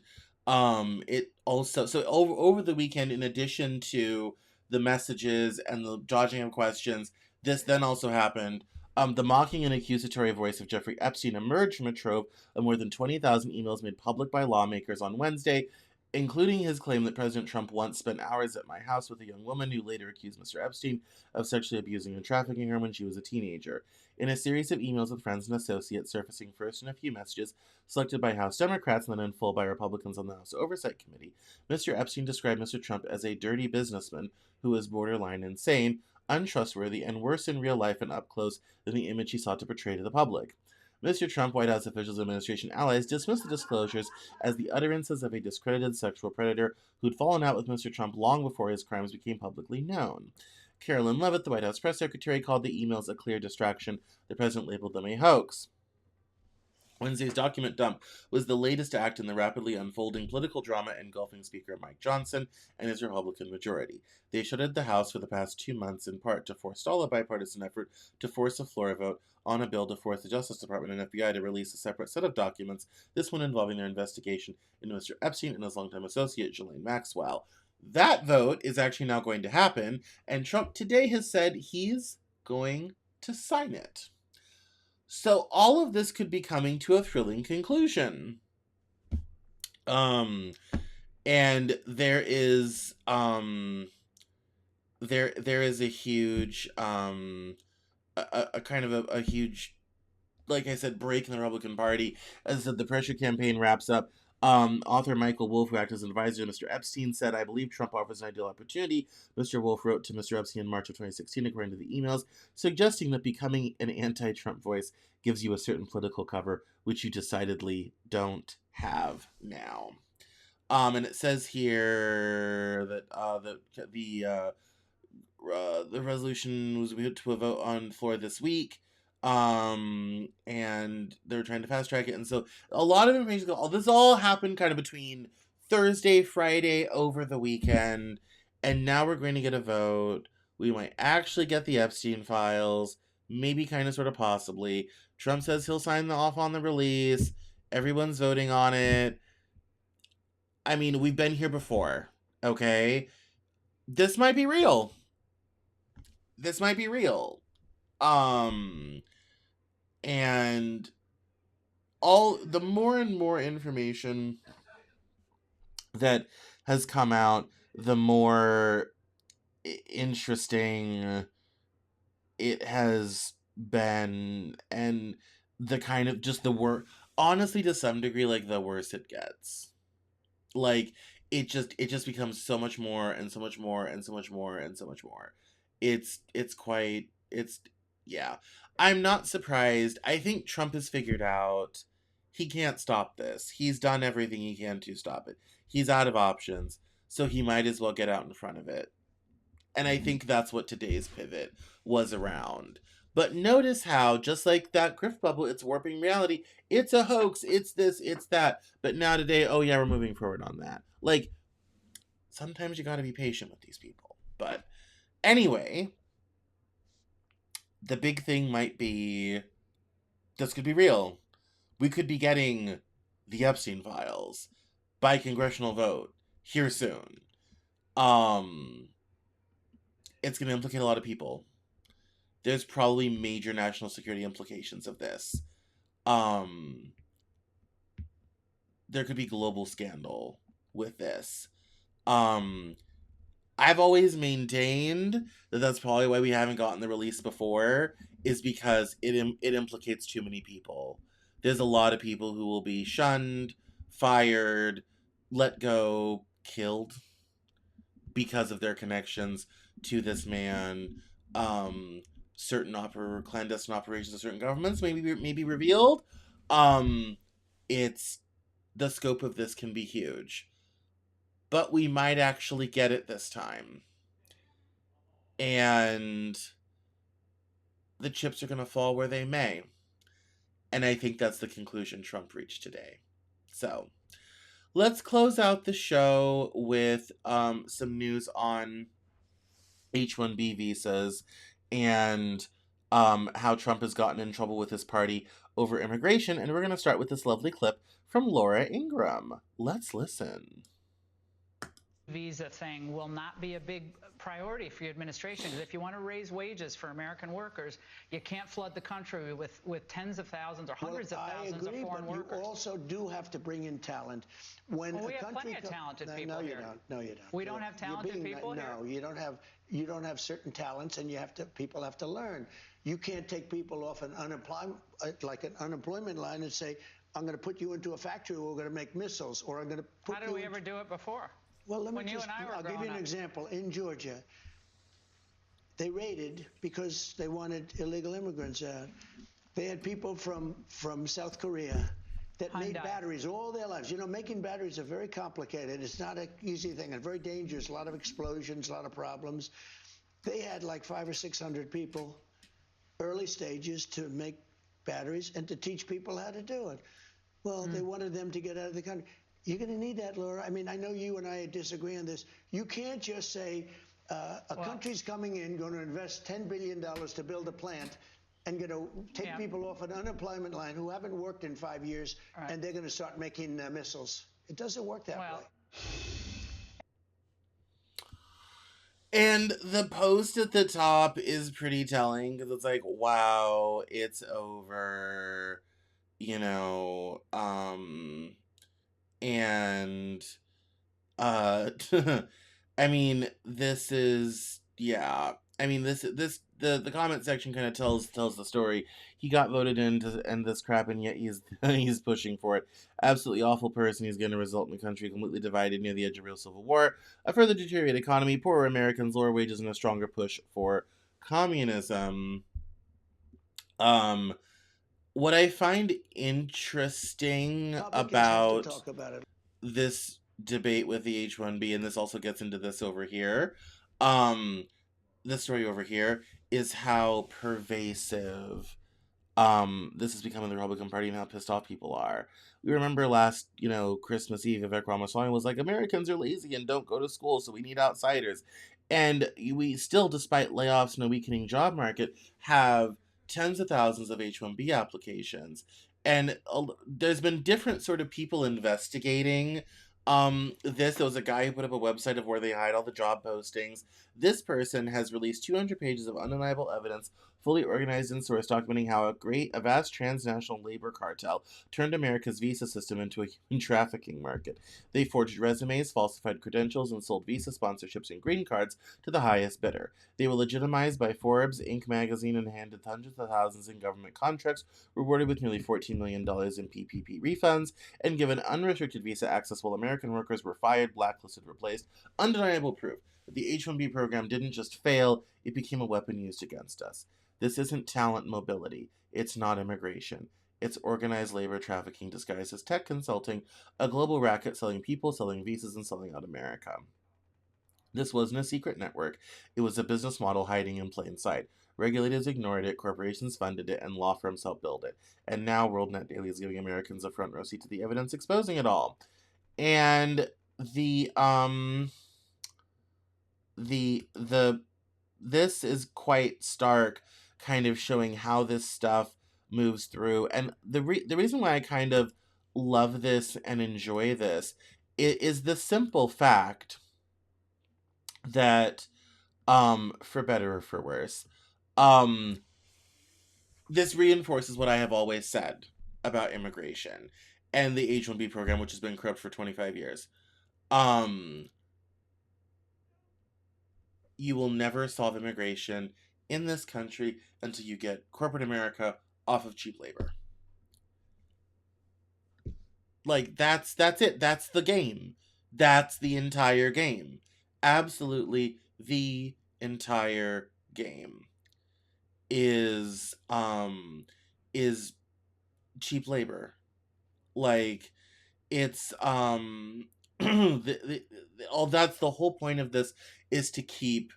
it also, so over the weekend, in addition to the messages and the dodging of questions, this then also happened. The mocking and accusatory voice of Jeffrey Epstein emerged from a trove of more than 20,000 emails made public by lawmakers on Wednesday, including his claim that President Trump once spent hours at my house with a young woman who later accused Mr. Epstein of sexually abusing and trafficking her when she was a teenager. In a series of emails with friends and associates, surfacing first in a few messages selected by House Democrats and then in full by Republicans on the House Oversight Committee, Mr. Epstein described Mr. Trump as a dirty businessman who is borderline insane, untrustworthy, and worse in real life and up close than the image he sought to portray to the public. Mr. Trump, White House officials, and administration allies dismissed the disclosures as the utterances of a discredited sexual predator who'd fallen out with Mr. Trump long before his crimes became publicly known. Carolyn Levitt, the White House press secretary, called the emails a clear distraction. The president labeled them a hoax. Wednesday's document dump was the latest act in the rapidly unfolding political drama engulfing Speaker Mike Johnson and his Republican majority. They shuttered the House for the past 2 months, in part to forestall a bipartisan effort to force a floor vote on a bill to force the Justice Department and FBI to release a separate set of documents, this one involving their investigation into Mr. Epstein and his longtime associate, Ghislaine Maxwell. That vote is actually now going to happen, and Trump today has said he's going to sign it. So all of this could be coming to a thrilling conclusion. And there is there is a huge a kind of a huge, like I said, break in the Republican Party. As I said, the pressure campaign wraps up. Author Michael Wolff, who acted as an advisor to Mr. Epstein, said, "I believe Trump offers an ideal opportunity." Mr. Wolff wrote to Mr. Epstein in March of 2016, according to the emails, suggesting that becoming an anti-Trump voice gives you a certain political cover, which you decidedly don't have now. And it says here that the resolution was put to a vote on the floor this week. And they're trying to fast track it, and so a lot of information. This all happened kind of between Thursday, Friday, over the weekend, and now we're going to get a vote. We might actually get the Epstein files, maybe, kind of, sort of, possibly. Trump says he'll sign off on the release. Everyone's voting on it. I mean, we've been here before, okay? This might be real. This might be real. And all the more and more information that has come out, the more interesting it has been, and the kind of just the worst, honestly, to some degree, like, the worse it gets. Like, it just becomes so much more and so much more and so much more and so much more. It's yeah. I'm not surprised. I think Trump has figured out he can't stop this. He's done everything he can to stop it. He's out of options, so he might as well get out in front of it. And I think that's what today's pivot was around. But notice how, just like that grift bubble, it's warping reality. It's a hoax. It's this, it's that. But now today, oh yeah, we're moving forward on that. Like, sometimes you gotta be patient with these people. But anyway, the big thing might be, this could be real. We could be getting the Epstein files by congressional vote here soon. It's going to implicate a lot of people. There's probably major national security implications of this. There could be global scandal with this. I've always maintained that that's probably why we haven't gotten the release before, is because it implicates too many people. There's a lot of people who will be shunned, fired, let go, killed because of their connections to this man. Certain clandestine operations of certain governments may be revealed. It's the scope of this can be huge. But we might actually get it this time. And the chips are going to fall where they may. And I think that's the conclusion Trump reached today. So, let's close out the show with some news on H-1B visas and how Trump has gotten in trouble with his party over immigration. And we're going to start with this lovely clip from Laura Ingraham. Let's listen. Visa thing will not be a big priority for your administration, because if you want to raise wages for American workers, you can't flood the country with tens of thousands or hundreds of thousands of foreign workers. You also do have to bring in talent. When we have plenty of talented people here. No, you don't. We don't have talented people here? No, you don't have. You don't have certain talents, and people have to learn. You can't take people off an unemployment line and say, I'm going to put you into a factory where we're going to make missiles, or I'm going to put you. How did we ever do it before? Well, I'll give you an example. In Georgia, they raided because they wanted illegal immigrants out. They had people from South Korea that made batteries all their lives. You know, making batteries are very complicated. It's not an easy thing and very dangerous. A lot of explosions, a lot of problems. They had like 500 or 600 people, early stages, to make batteries and to teach people how to do it. Well, they wanted them to get out of the country. You're going to need that, Laura. I mean, I know you and I disagree on this. You can't just say a country's coming in, going to invest $10 billion to build a plant, and going to take people off an unemployment line who haven't worked in 5 years, and they're going to start making missiles. It doesn't work that way. And the post at the top is pretty telling, because it's like, wow, it's over, you know, and I mean, this is, yeah, I mean, the comment section kind of tells the story. He got voted in to end this crap, and yet he's pushing for it. Absolutely awful person. He's going to result in a country completely divided near the edge of real civil war, a further deteriorated economy, poorer Americans, lower wages, and a stronger push for communism. What I find interesting about this debate with the H-1B, and this also gets into this over here, this story over here, is how pervasive this has become in the Republican Party and how pissed off people are. We remember last, Christmas Eve, Vivek Ramaswamy was like, Americans are lazy and don't go to school, so we need outsiders. And we still, despite layoffs and a weakening job market, have tens of thousands of H-1B applications. And there's been different sort of people investigating this. There was a guy who put up a website of where they hide all the job postings. This person has released 200 pages of undeniable evidence, fully organized and sourced, documenting how a vast transnational labor cartel turned America's visa system into a human trafficking market. They forged resumes, falsified credentials, and sold visa sponsorships and green cards to the highest bidder. They were legitimized by Forbes, Inc. magazine, and handed hundreds of thousands in government contracts, rewarded with nearly $14 million in PPP refunds, and given unrestricted visa access while American workers were fired, blacklisted, replaced. Undeniable proof that the H-1B program didn't just fail, it became a weapon used against us. This isn't talent mobility. It's not immigration. It's organized labor trafficking disguised as tech consulting, a global racket selling people, selling visas, and selling out America. This wasn't a secret network. It was a business model hiding in plain sight. Regulators ignored it, corporations funded it, and law firms helped build it. And now WorldNet Daily is giving Americans a front row seat to the evidence exposing it all. And this is quite stark, kind of showing how this stuff moves through. And the reason why I kind of love this and enjoy this is the simple fact that, for better or for worse, this reinforces what I have always said about immigration and the H-1B program, which has been corrupt for 25 years. You will never solve immigration in this country until you get corporate America off of cheap labor. Like, that's it. That's the game. That's the entire game. Absolutely the entire game is cheap labor. Like, it's that's the whole point of this, is to keep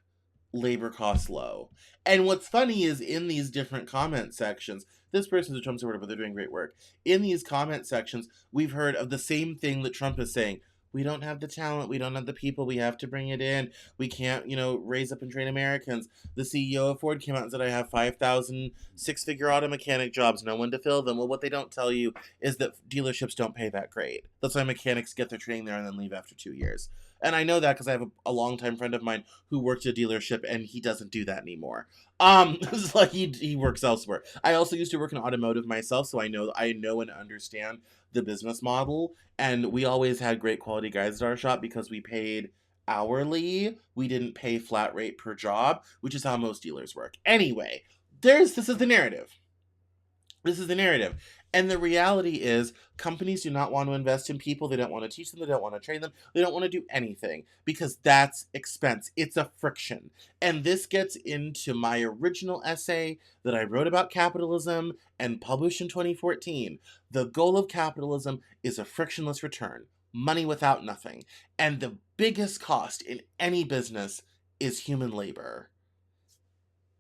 labor costs low. And what's funny is, in these different comment sections, this person's a Trump supporter, but they're doing great work. In these comment sections, we've heard of the same thing that Trump is saying. we don't have the talent, we don't have the people, we have to bring it in, we can't, raise up and train Americans. The CEO of Ford came out and said, I have 5,000 six-figure auto mechanic jobs, no one to fill them. Well, what they don't tell you is that dealerships don't pay that great. That's why mechanics get their training there and then leave after 2 years. And I know that because I have a longtime friend of mine who worked at a dealership, and he doesn't do that anymore. It's like he works elsewhere. I also used to work in automotive myself, so I know and understand the business model. And we always had great quality guys at our shop because we paid hourly. We didn't pay flat rate per job, which is how most dealers work. Anyway, this is the narrative. This is the narrative. And the reality is, companies do not want to invest in people. They don't want to teach them. They don't want to train them. They don't want to do anything because that's expense. It's a friction. And this gets into my original essay that I wrote about capitalism and published in 2014. The goal of capitalism is a frictionless return, money without nothing. And the biggest cost in any business is human labor.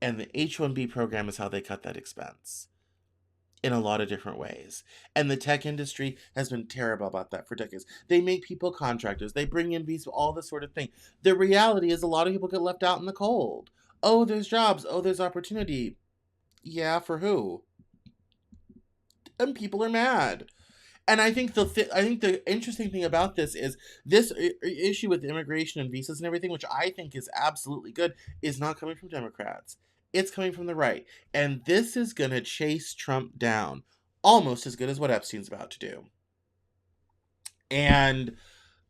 And the H-1B program is how they cut that expense in a lot of different ways. And the tech industry has been terrible about that for decades. They make people contractors. They bring in visa, all this sort of thing. The reality is a lot of people get left out in the cold. Oh, there's jobs. Oh, there's opportunity. Yeah, for who? And people are mad. And I think the interesting thing about this is this issue with immigration and visas and everything, which I think is absolutely good, is not coming from Democrats. It's coming from the right. And this is going to chase Trump down almost as good as what Epstein's about to do. And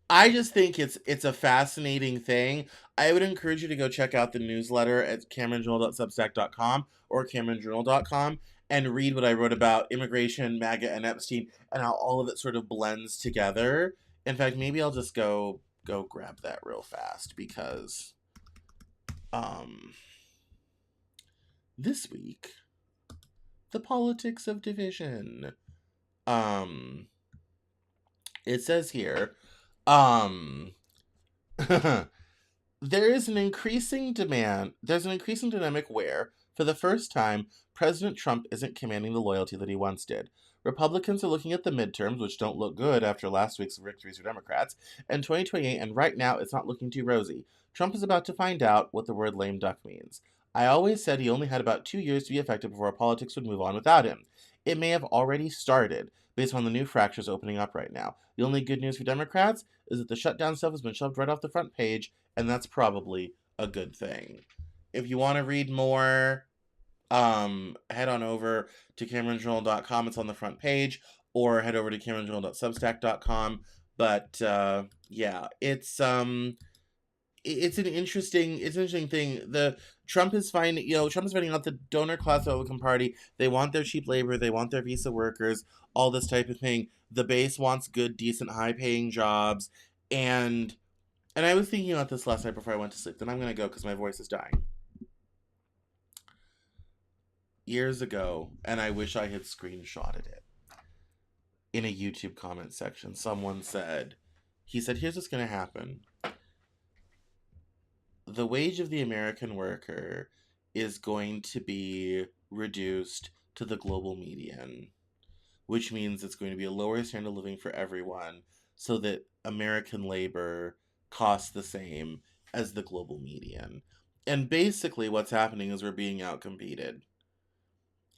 I just think it's a fascinating thing. I would encourage you to go check out the newsletter at CameronJournal.substack.com or CameronJournal.com and read what I wrote about immigration, MAGA, and Epstein, and how all of it sort of blends together. In fact, maybe I'll just go grab that real fast because this week, the politics of division. It says here, there's an increasing dynamic where, for the first time, President Trump isn't commanding the loyalty that he once did. Republicans are looking at the midterms, which don't look good after last week's victories for Democrats, and 2028, and right now it's not looking too rosy. Trump is about to find out what the word lame duck means. I always said he only had about 2 years to be effective before politics would move on without him. It may have already started, based on the new fractures opening up right now. The only good news for Democrats is that the shutdown stuff has been shoved right off the front page, and that's probably a good thing. If you want to read more, head on over to CameronJournal.com. It's on the front page, or head over to CameronJournal.substack.com. But yeah, it's an interesting thing. Trump is finding out the donor class Republican Party. They want their cheap labor, they want their visa workers, all this type of thing. The base wants good, decent, high-paying jobs, and I was thinking about this last night before I went to sleep. Then I'm gonna go because my voice is dying. Years ago, and I wish I had screenshotted it. In a YouTube comment section, someone said, here's what's gonna happen. The wage of the American worker is going to be reduced to the global median, which means it's going to be a lower standard of living for everyone so that American labor costs the same as the global median. And basically what's happening is we're being outcompeted.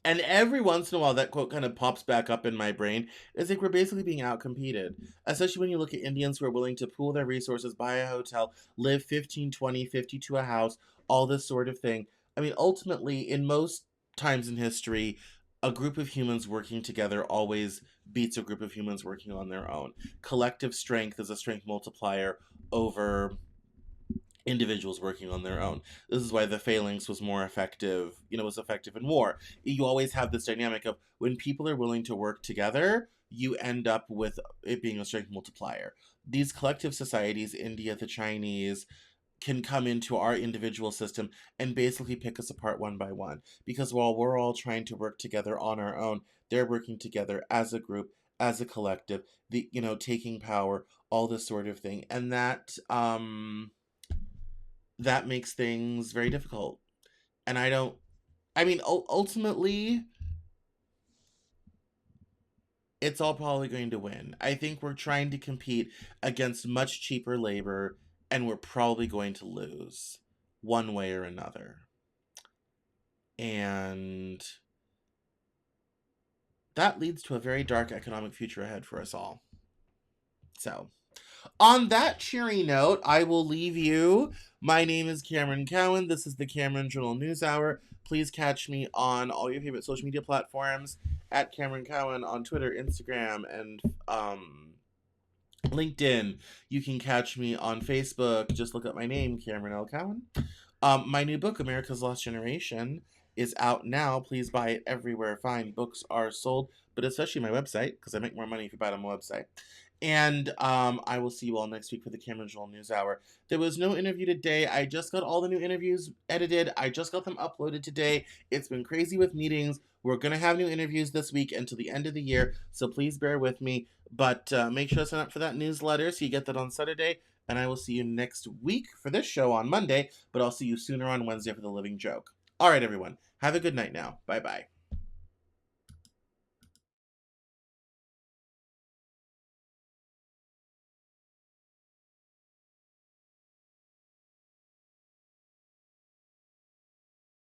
And every once in a while, that quote kind of pops back up in my brain. It's like we're basically being outcompeted. Especially when you look at Indians who are willing to pool their resources, buy a hotel, live 15, 20, 50 to a house, all this sort of thing. I mean, ultimately, in most times in history, a group of humans working together always beats a group of humans working on their own. Collective strength is a strength multiplier over individuals working on their own. This is why the phalanx was more effective, was effective in war. You always have this dynamic of when people are willing to work together, you end up with it being a strength multiplier. These collective societies, India, the Chinese, can come into our individual system and basically pick us apart one by one. Because while we're all trying to work together on our own, they're working together as a group, as a collective, taking power, all this sort of thing. And that makes things very difficult. And ultimately, it's all probably going to win. I think we're trying to compete against much cheaper labor, and we're probably going to lose one way or another. And that leads to a very dark economic future ahead for us all. So, on that cheery note, I will leave you. My name is Cameron Cowan. This is the Cameron Journal Newshour. Please catch me on all your favorite social media platforms at Cameron Cowan on Twitter, Instagram, and LinkedIn. You can catch me on Facebook. Just look up my name, Cameron L. Cowan. My new book, America's Lost Generation, is out now. Please buy it everywhere fine books are sold, but especially my website, because I make more money if you buy it on my website. And I will see you all next week for the Cameron Journal Newshour. There was no interview today. I just got all the new interviews edited. I just got them uploaded today. It's been crazy with meetings. We're going to have new interviews this week until the end of the year, so please bear with me. But make sure to sign up for that newsletter so you get that on Saturday. And I will see you next week for this show on Monday, but I'll see you sooner on Wednesday for The Living Joke. All right, everyone. Have a good night now. Bye-bye.